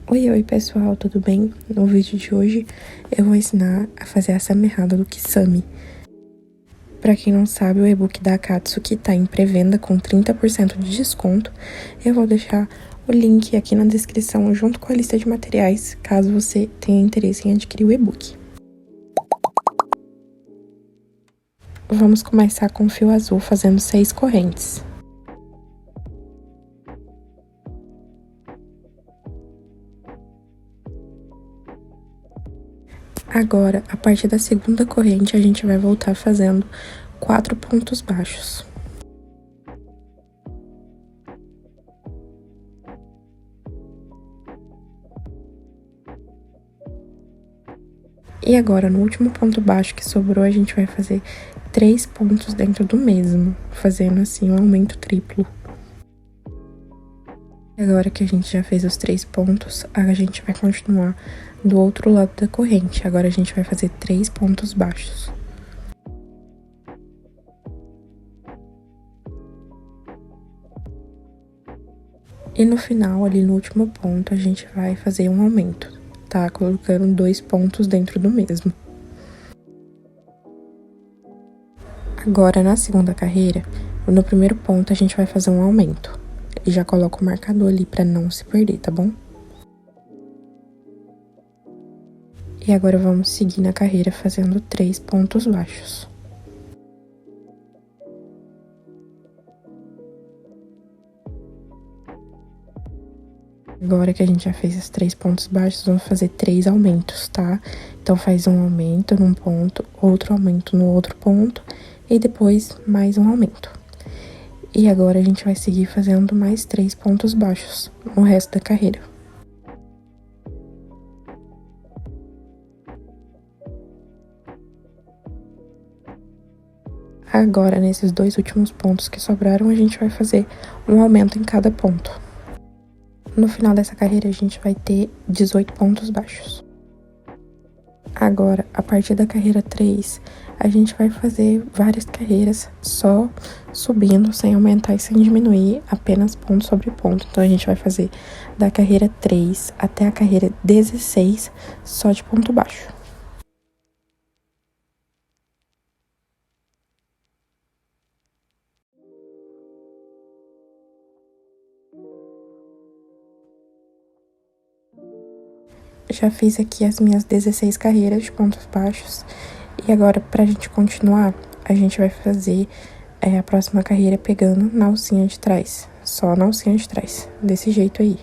Oi pessoal, tudo bem? No vídeo de hoje eu vou ensinar a fazer essa mirrada do Kisame. Pra quem não sabe, o e-book da Akatsuki tá em pré-venda com 30% de desconto. Eu vou deixar o link aqui na descrição junto com a lista de materiais, caso você tenha interesse em adquirir o e-book. Vamos começar com o fio azul fazendo 6 correntes. Agora, a partir da segunda corrente, a gente vai voltar fazendo 4 pontos baixos. E agora, no último ponto baixo que sobrou, a gente vai fazer 3 pontos dentro do mesmo, fazendo assim um aumento triplo. Agora que a gente já fez os 3 pontos, a gente vai continuar do outro lado da corrente. Agora a gente vai fazer 3 pontos baixos. E no final, ali no último ponto, a gente vai fazer um aumento, tá? Colocando 2 pontos dentro do mesmo. Agora, na segunda carreira, no primeiro ponto, a gente vai fazer um aumento. E já coloco o marcador ali pra não se perder, tá bom? E agora vamos seguir na carreira fazendo 3 pontos baixos. Agora que a gente já fez os 3 pontos baixos, vamos fazer 3 aumentos, tá? Então, faz um aumento num ponto, outro aumento no outro ponto, e depois mais um aumento. E agora a gente vai seguir fazendo mais 3 pontos baixos no resto da carreira. Agora, nesses 2 últimos pontos que sobraram, a gente vai fazer um aumento em cada ponto. No final dessa carreira, a gente vai ter 18 pontos baixos. Agora, a partir da carreira 3, a gente vai fazer várias carreiras só subindo, sem aumentar e sem diminuir, apenas ponto sobre ponto. Então, a gente vai fazer da carreira 3 até a carreira 16 só de ponto baixo. Já fiz aqui as minhas 16 carreiras de pontos baixos. E agora, pra gente continuar, a gente vai fazer a próxima carreira pegando na alcinha de trás. Só na alcinha de trás, desse jeito aí.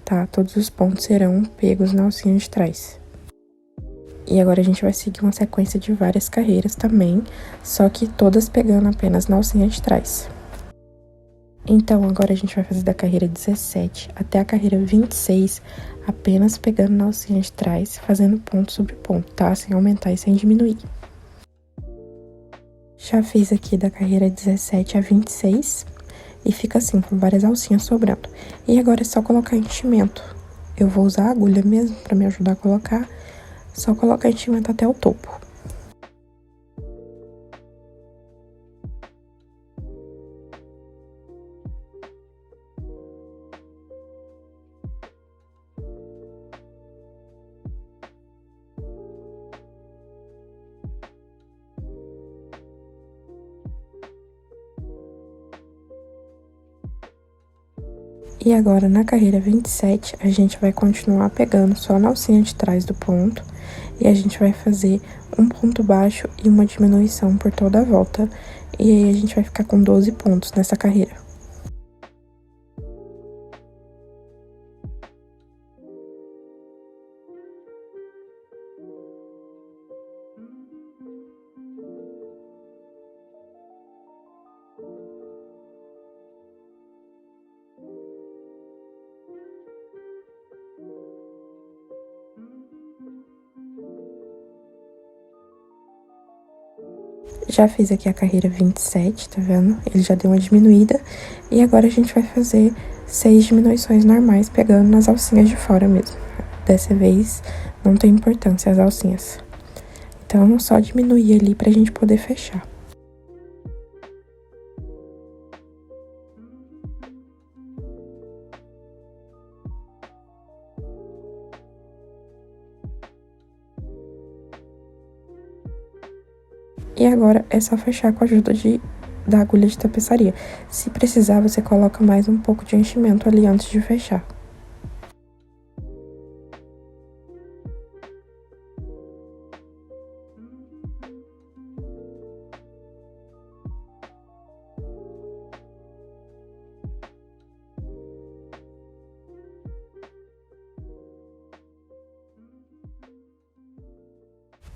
Tá? Todos os pontos serão pegos na alcinha de trás. E agora a gente vai seguir uma sequência de várias carreiras também, só que todas pegando apenas na alcinha de trás. Então, agora a gente vai fazer da carreira 17 até a carreira 26, apenas pegando na alcinha de trás, fazendo ponto sobre ponto, tá? Sem aumentar e sem diminuir. Já fiz aqui da carreira 17 a 26, e fica assim, com várias alcinhas sobrando. E agora é só colocar enchimento. Eu vou usar a agulha mesmo pra me ajudar a colocar, só colocar enchimento até o topo. E agora, na carreira 27, a gente vai continuar pegando só na alcinha de trás do ponto. E a gente vai fazer um ponto baixo e uma diminuição por toda a volta. E aí, a gente vai ficar com 12 pontos nessa carreira. Já fiz aqui a carreira 27, tá vendo? Ele já deu uma diminuída. E agora a gente vai fazer 6 diminuições normais, pegando nas alcinhas de fora mesmo. Dessa vez, não tem importância as alcinhas. Então, só diminuir ali pra gente poder fechar. E agora é só fechar com a ajuda da agulha de tapeçaria. Se precisar, você coloca mais um pouco de enchimento ali antes de fechar.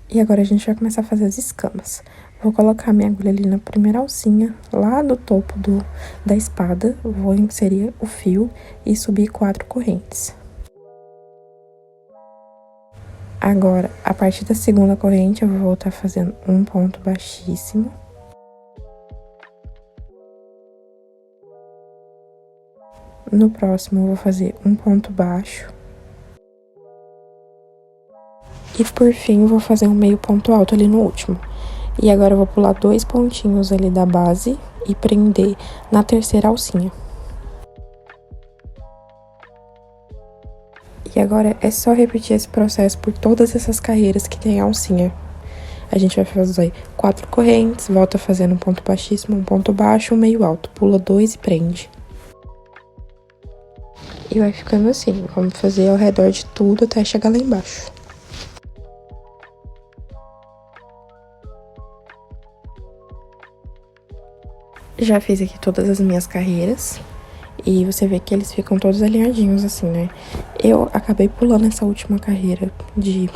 E agora a gente vai começar a fazer as escamas. Vou colocar minha agulha ali na primeira alcinha, lá do topo da espada. Vou inserir o fio e subir 4 correntes. Agora, a partir da segunda corrente, eu vou voltar fazendo um ponto baixíssimo. No próximo, eu vou fazer um ponto baixo. E por fim, eu vou fazer um meio ponto alto ali no último. E agora eu vou pular 2 pontinhos ali da base e prender na terceira alcinha. E agora é só repetir esse processo por todas essas carreiras que tem alcinha. A gente vai fazer 4 correntes, volta fazendo um ponto baixíssimo, um ponto baixo, um meio alto. Pula 2 e prende. E vai ficando assim, vamos fazer ao redor de tudo até chegar lá embaixo. Já fiz aqui todas as minhas carreiras. E você vê que eles ficam todos alinhadinhos assim, né? Eu acabei pulando essa última carreira de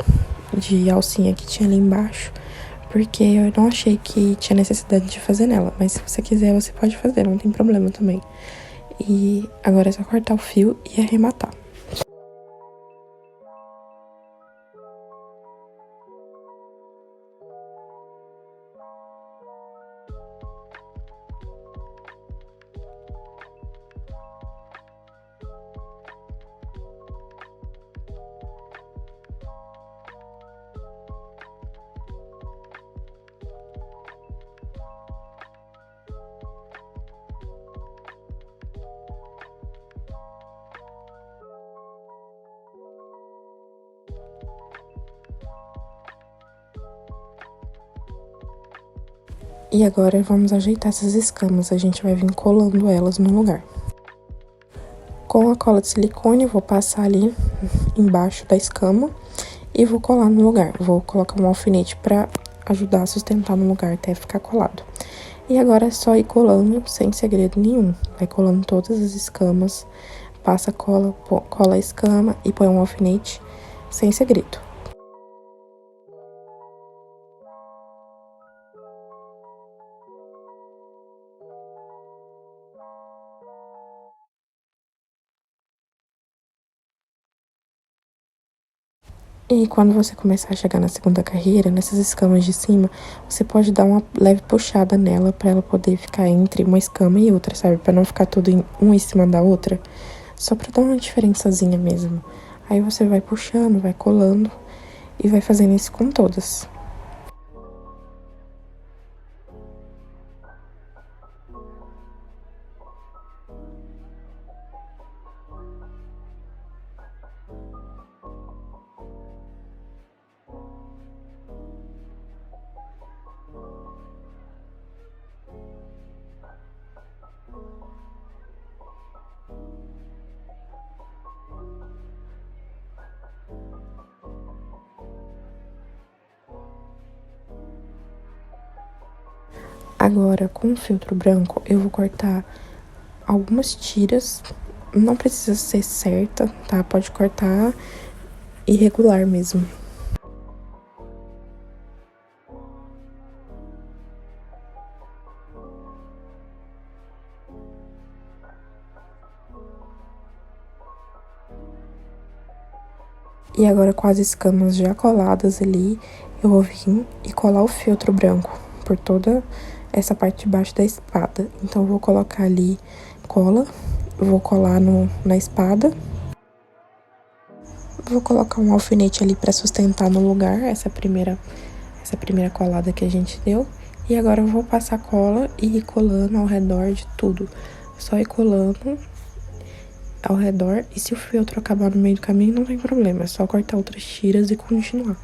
alcinha que tinha ali embaixo, porque eu não achei que tinha necessidade de fazer nela. Mas se você quiser, você pode fazer, não tem problema também. E agora é só cortar o fio e arrematar. E agora vamos ajeitar essas escamas, a gente vai vir colando elas no lugar. Com a cola de silicone, eu vou passar ali embaixo da escama e vou colar no lugar. Vou colocar um alfinete pra ajudar a sustentar no lugar até ficar colado. E agora é só ir colando sem segredo nenhum. Vai colando todas as escamas, passa cola, cola a escama e põe um alfinete sem segredo. E quando você começar a chegar na segunda carreira, nessas escamas de cima, você pode dar uma leve puxada nela pra ela poder ficar entre uma escama e outra, sabe? Pra não ficar tudo uma em cima da outra. Só pra dar uma diferençazinha mesmo. Aí você vai puxando, vai colando e vai fazendo isso com todas. Agora, com o filtro branco, eu vou cortar algumas tiras. Não precisa ser certa, tá? Pode cortar irregular mesmo. E agora, com as escamas já coladas ali, eu vou vir e colar o filtro branco por toda essa parte de baixo da espada. Então, eu vou colocar ali cola, vou colar na espada. Vou colocar um alfinete ali pra sustentar no lugar essa primeira colada que a gente deu. E agora eu vou passar cola e ir colando ao redor de tudo. Só ir colando ao redor. E se o filtro acabar no meio do caminho, não tem problema. É só cortar outras tiras e continuar.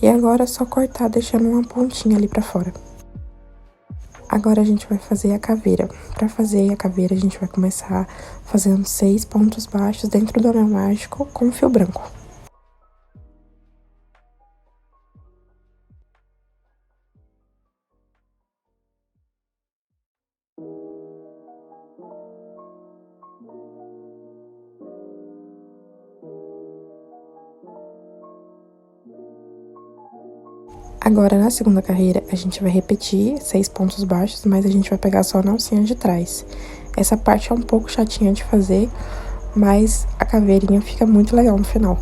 E agora é só cortar deixando uma pontinha ali pra fora. Agora a gente vai fazer a caveira. Pra fazer a caveira, a gente vai começar fazendo 6 pontos baixos dentro do anel mágico com fio branco. Agora, na segunda carreira, a gente vai repetir 6 pontos baixos, mas a gente vai pegar só na alcinha de trás. Essa parte é um pouco chatinha de fazer, mas a caveirinha fica muito legal no final.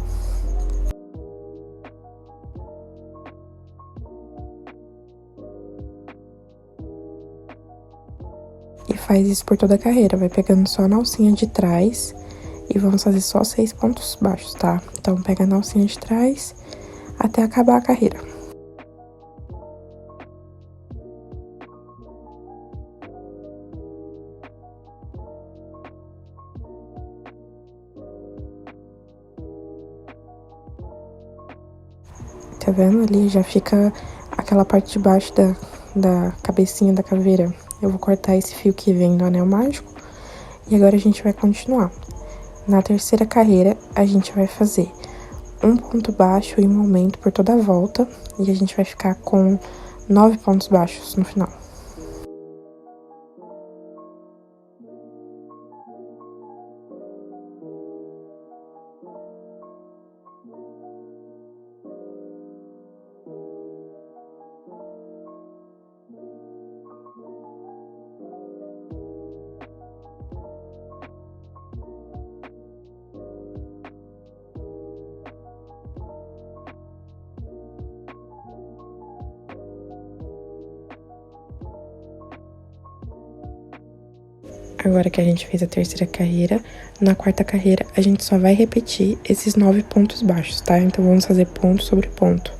E faz isso por toda a carreira, vai pegando só na alcinha de trás e vamos fazer só 6 pontos baixos, tá? Então, pega na alcinha de trás até acabar a carreira. Tá vendo? Ali já fica aquela parte de baixo da cabecinha da caveira. Eu vou cortar esse fio que vem do anel mágico. E agora a gente vai continuar. Na terceira carreira, a gente vai fazer um ponto baixo e um aumento por toda a volta. E a gente vai ficar com 9 pontos baixos no final. Agora que a gente fez a terceira carreira, na quarta carreira a gente só vai repetir esses 9 pontos baixos, tá? Então, vamos fazer ponto sobre ponto.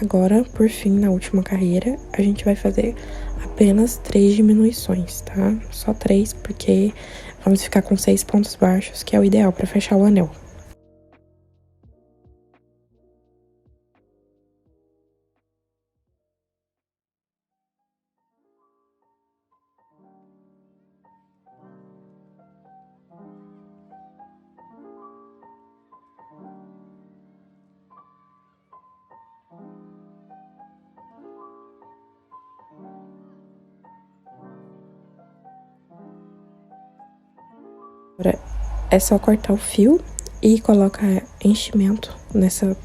Agora, por fim, na última carreira, a gente vai fazer apenas 3 diminuições, tá? Só 3, porque vamos ficar com 6 pontos baixos, que é o ideal para fechar o anel. Agora é só cortar o fio e colocar enchimento nessa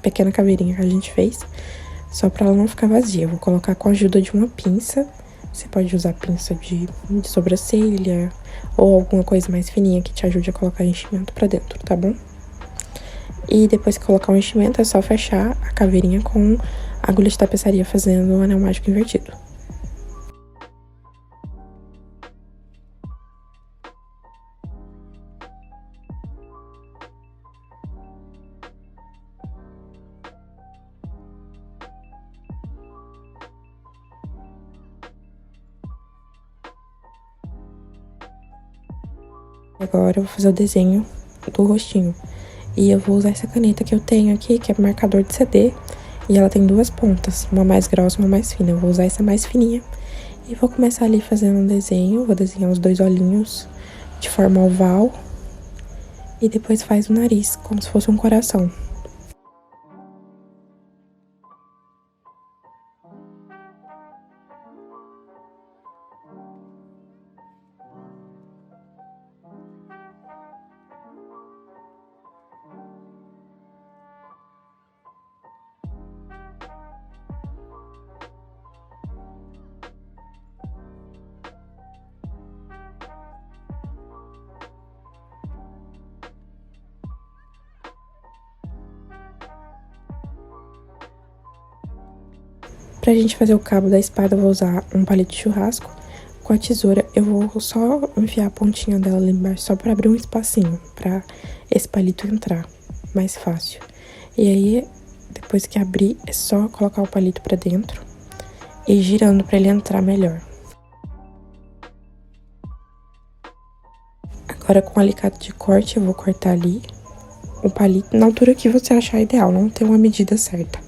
pequena caveirinha que a gente fez, só pra ela não ficar vazia. Eu vou colocar com a ajuda de uma pinça. Você pode usar pinça de sobrancelha ou alguma coisa mais fininha que te ajude a colocar enchimento pra dentro, tá bom? E depois que colocar o enchimento, é só fechar a caveirinha com agulha de tapeçaria fazendo um anel mágico invertido. Agora eu vou fazer o desenho do rostinho. E eu vou usar essa caneta que eu tenho aqui, que é marcador de CD. E ela tem 2 pontas, uma mais grossa e uma mais fina. Eu vou usar essa mais fininha. E vou começar ali fazendo um desenho. Vou desenhar os 2 olhinhos de forma oval. E depois faz o nariz, como se fosse um coração. Pra gente fazer o cabo da espada, eu vou usar um palito de churrasco. Com a tesoura, eu vou só enfiar a pontinha dela ali embaixo, só pra abrir um espacinho, pra esse palito entrar mais fácil. E aí, depois que abrir, é só colocar o palito pra dentro e ir girando pra ele entrar melhor. Agora, com o alicate de corte, eu vou cortar ali o palito na altura que você achar ideal, não tem uma medida certa.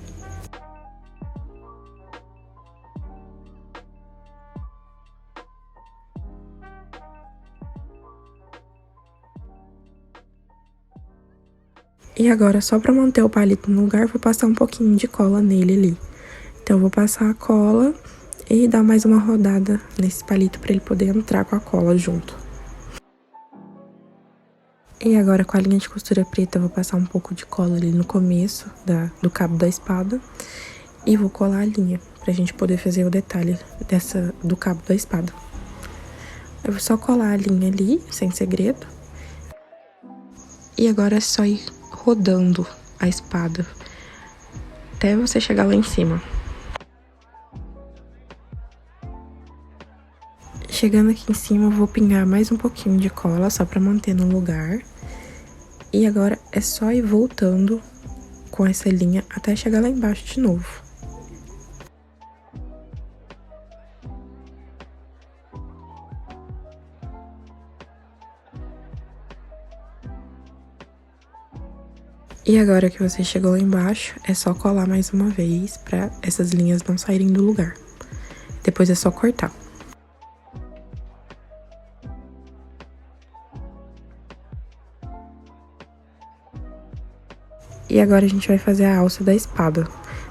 E agora, só pra manter o palito no lugar, vou passar um pouquinho de cola nele ali. Então, eu vou passar a cola e dar mais uma rodada nesse palito pra ele poder entrar com a cola junto. E agora, com a linha de costura preta, eu vou passar um pouco de cola ali no começo do cabo da espada. E vou colar a linha, pra gente poder fazer o detalhe do cabo da espada. Eu vou só colar a linha ali, sem segredo. E agora é só ir rodando a espada até você chegar lá em cima. Chegando aqui em cima, eu vou pingar mais um pouquinho de cola, só pra manter no lugar. E agora é só ir voltando com essa linha até chegar lá embaixo de novo. E agora que você chegou lá embaixo, é só colar mais uma vez pra essas linhas não saírem do lugar. Depois é só cortar. E agora a gente vai fazer a alça da espada,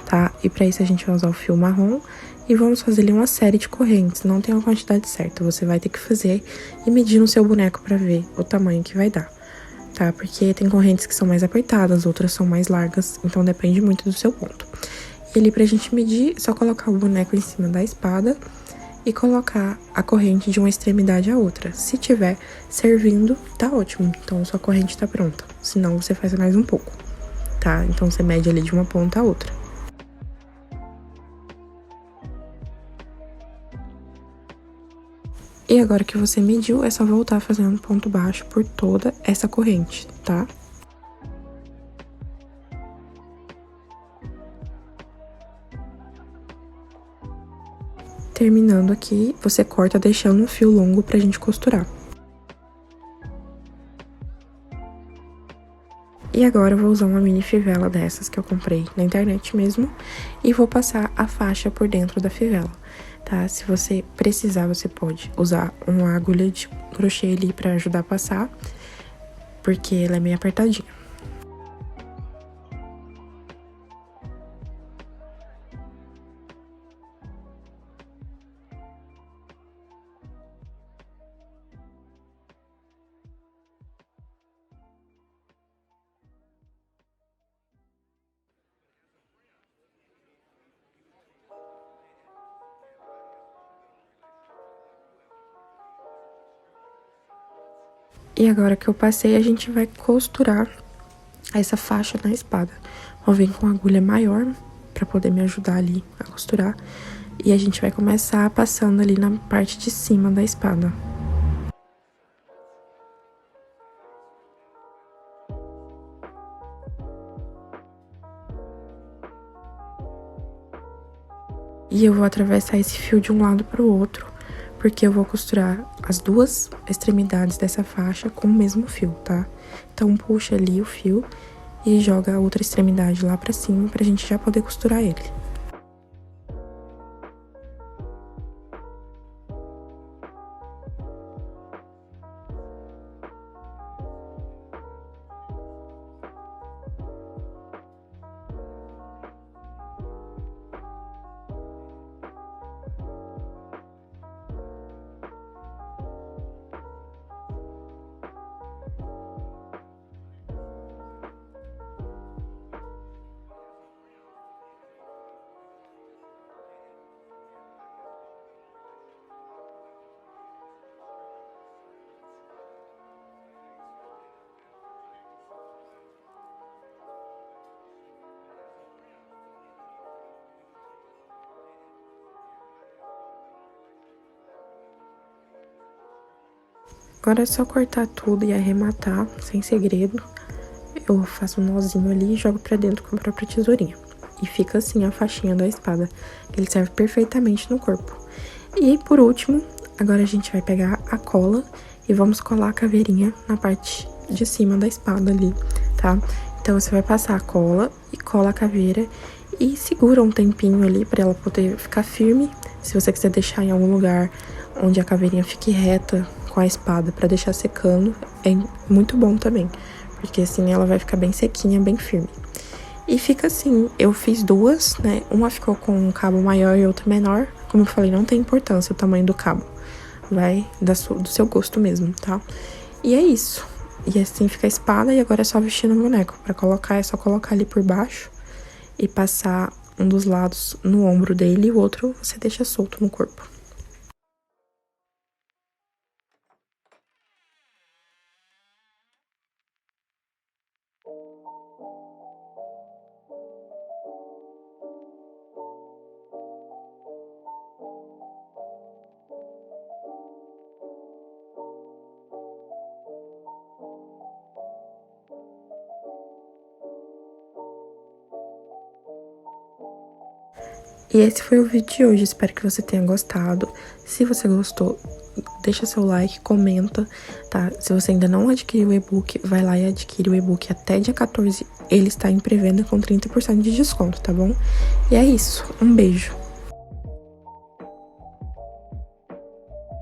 tá? E pra isso a gente vai usar o fio marrom e vamos fazer ali uma série de correntes. Não tem uma quantidade certa, você vai ter que fazer e medir no seu boneco pra ver o tamanho que vai dar, tá? Porque tem correntes que são mais apertadas, outras são mais largas, então depende muito do seu ponto. E ali pra gente medir, é só colocar o boneco em cima da espada e colocar a corrente de uma extremidade à outra. Se tiver servindo, tá ótimo, então sua corrente tá pronta. Senão você faz mais um pouco, tá? Então você mede ali de uma ponta a outra. E agora que você mediu, é só voltar fazendo ponto baixo por toda essa corrente, tá? Terminando aqui, você corta deixando um fio longo pra gente costurar. E agora eu vou usar uma mini fivela dessas que eu comprei na internet mesmo e vou passar a faixa por dentro da fivela, tá? Se você precisar, você pode usar uma agulha de crochê ali pra ajudar a passar, porque ela é meio apertadinha. E agora que eu passei, a gente vai costurar essa faixa na espada. Vou vir com uma agulha maior pra poder me ajudar ali a costurar. E a gente vai começar passando ali na parte de cima da espada. E eu vou atravessar esse fio de um lado pro outro, porque eu vou costurar as duas extremidades dessa faixa com o mesmo fio, tá? Então, puxa ali o fio e joga a outra extremidade lá pra cima pra gente já poder costurar ele. Agora é só cortar tudo e arrematar, sem segredo. eu faço um nozinho ali e jogo pra dentro com a própria tesourinha. E fica assim a faixinha da espada. Ele serve perfeitamente no corpo. E por último, agora a gente vai pegar a cola e vamos colar a caveirinha na parte de cima da espada ali, tá? Então você vai passar a cola e cola a caveira e segura um tempinho ali pra ela poder ficar firme. Se você quiser deixar em algum lugar onde a caveirinha fique reta com a espada pra deixar secando, é muito bom também, porque assim ela vai ficar bem sequinha, bem firme. E fica assim, eu fiz duas, né? Uma ficou com um cabo maior e outra menor. Como eu falei, não tem importância o tamanho do cabo. Vai do seu gosto mesmo, tá? E é isso. E assim fica a espada e agora é só vestir no boneco. Pra colocar, é só colocar ali por baixo e passar um dos lados no ombro dele e o outro você deixa solto no corpo. E esse foi o vídeo de hoje, espero que você tenha gostado. Se você gostou, deixa seu like, comenta, tá? Se você ainda não adquiriu o e-book, vai lá e adquire o e-book até dia 14. Ele está em pré-venda com 30% de desconto, tá bom? E é isso, um beijo!